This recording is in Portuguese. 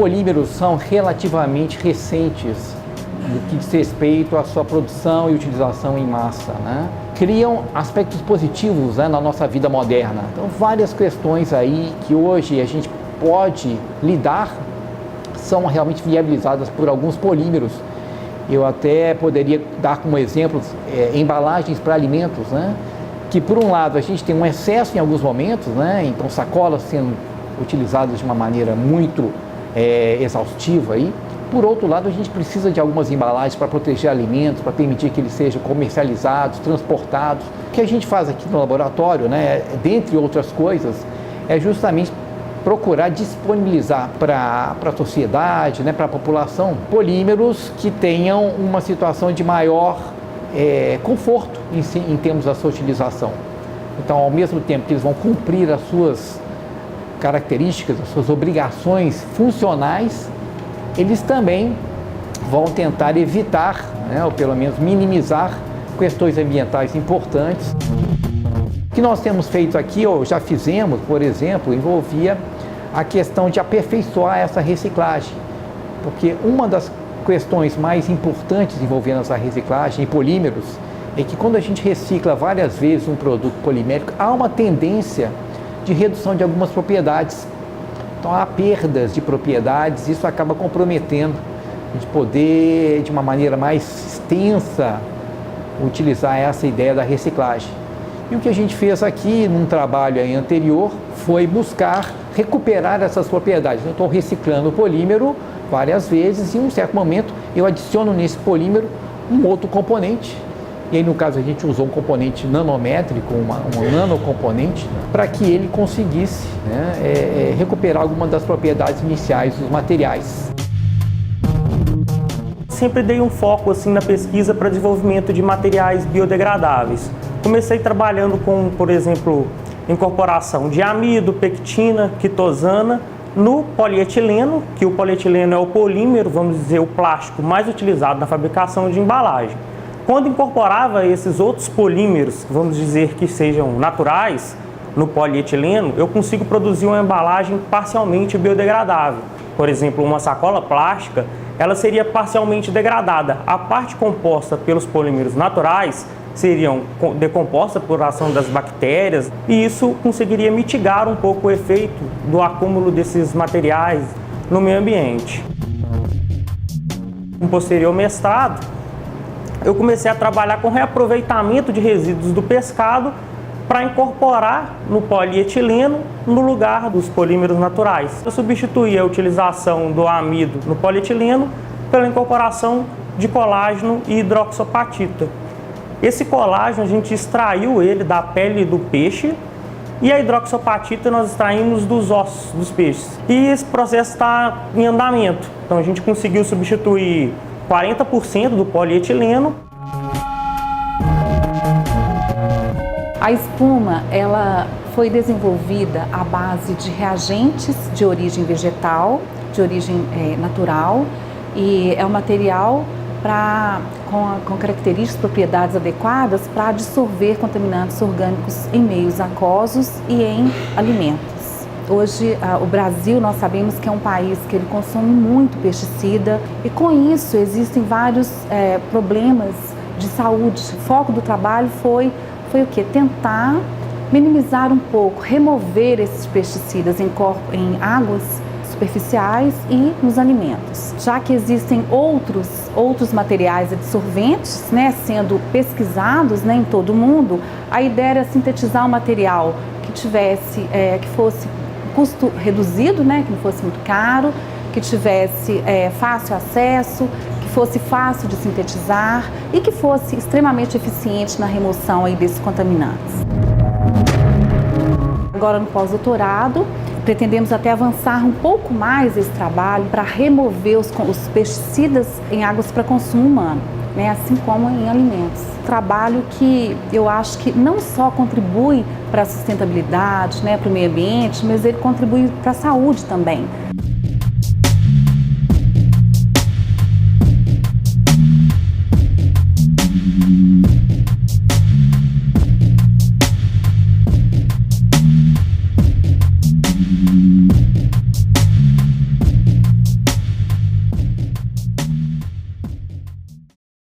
polímeros são relativamente recentes no que diz respeito à sua produção e utilização em massa, né? Criam aspectos positivos, né, na nossa vida moderna. Então, várias questões aí que hoje a gente pode lidar são realmente viabilizadas por alguns polímeros. Eu até poderia dar como exemplo embalagens para alimentos, né? Que por um lado a gente tem um excesso em alguns momentos, né? Então sacolas sendo utilizadas de uma maneira muito exaustiva aí. Por outro lado, a gente precisa de algumas embalagens para proteger alimentos, para permitir que eles sejam comercializados, transportados. O que a gente faz aqui no laboratório, né, dentre outras coisas, é justamente procurar disponibilizar para a sociedade, né, para a população, polímeros que tenham uma situação de maior conforto em termos da sua utilização. Então, ao mesmo tempo que eles vão cumprir as suas características, as suas obrigações funcionais, eles também vão tentar evitar, né, ou pelo menos minimizar questões ambientais importantes. O que nós temos feito aqui, ou já fizemos, por exemplo, envolvia a questão de aperfeiçoar essa reciclagem, porque uma das questões mais importantes envolvendo essa reciclagem em polímeros é que quando a gente recicla várias vezes um produto polimérico, há uma tendência de redução de algumas propriedades. Então há perdas de propriedades, isso acaba comprometendo de poder, de uma maneira mais extensa, utilizar essa ideia da reciclagem. E o que a gente fez aqui, num trabalho aí anterior, foi buscar recuperar essas propriedades. Eu estou reciclando o polímero várias vezes e em um certo momento eu adiciono nesse polímero um outro componente. E aí, no caso, a gente usou um componente nanométrico, um nanocomponente, para que ele conseguisse, né, recuperar alguma das propriedades iniciais dos materiais. Sempre dei um foco assim, na pesquisa para desenvolvimento de materiais biodegradáveis. Comecei trabalhando com, por exemplo, incorporação de amido, pectina, quitosana no polietileno, que o polietileno é o polímero, vamos dizer, o plástico mais utilizado na fabricação de embalagem. Quando incorporava esses outros polímeros, vamos dizer que sejam naturais, no polietileno, eu consigo produzir uma embalagem parcialmente biodegradável. Por exemplo, uma sacola plástica, ela seria parcialmente degradada. A parte composta pelos polímeros naturais seriam decompostas por ação das bactérias e isso conseguiria mitigar um pouco o efeito do acúmulo desses materiais no meio ambiente. No posterior mestrado, eu comecei a trabalhar com reaproveitamento de resíduos do pescado para incorporar no polietileno no lugar dos polímeros naturais. Eu substituí a utilização do amido no polietileno pela incorporação de colágeno e hidroxapatita. Esse colágeno a gente extraiu ele da pele do peixe e a hidroxapatita nós extraímos dos ossos dos peixes. E esse processo está em andamento. Então a gente conseguiu substituir 40% do polietileno. A espuma, ela foi desenvolvida à base de reagentes de origem vegetal, de origem natural, e é um material com características, propriedades adequadas para absorver contaminantes orgânicos em meios aquosos e em alimentos. Hoje, o Brasil, nós sabemos que é um país que ele consome muito pesticida e com isso existem vários problemas de saúde. O foco do trabalho foi o quê? Tentar minimizar um pouco, remover esses pesticidas em águas superficiais e nos alimentos. Já que existem outros materiais adsorventes, né, sendo pesquisados, né, em todo o mundo, a ideia era sintetizar um material que fosse custo reduzido, né, que não fosse muito caro, que tivesse fácil acesso, que fosse fácil de sintetizar e que fosse extremamente eficiente na remoção aí desses contaminantes. Agora no pós-doutorado, pretendemos até avançar um pouco mais esse trabalho para remover os pesticidas em águas para consumo humano, né, assim como em alimentos. Trabalho que eu acho que não só contribui para a sustentabilidade, né, para o meio ambiente, mas ele contribui para a saúde também.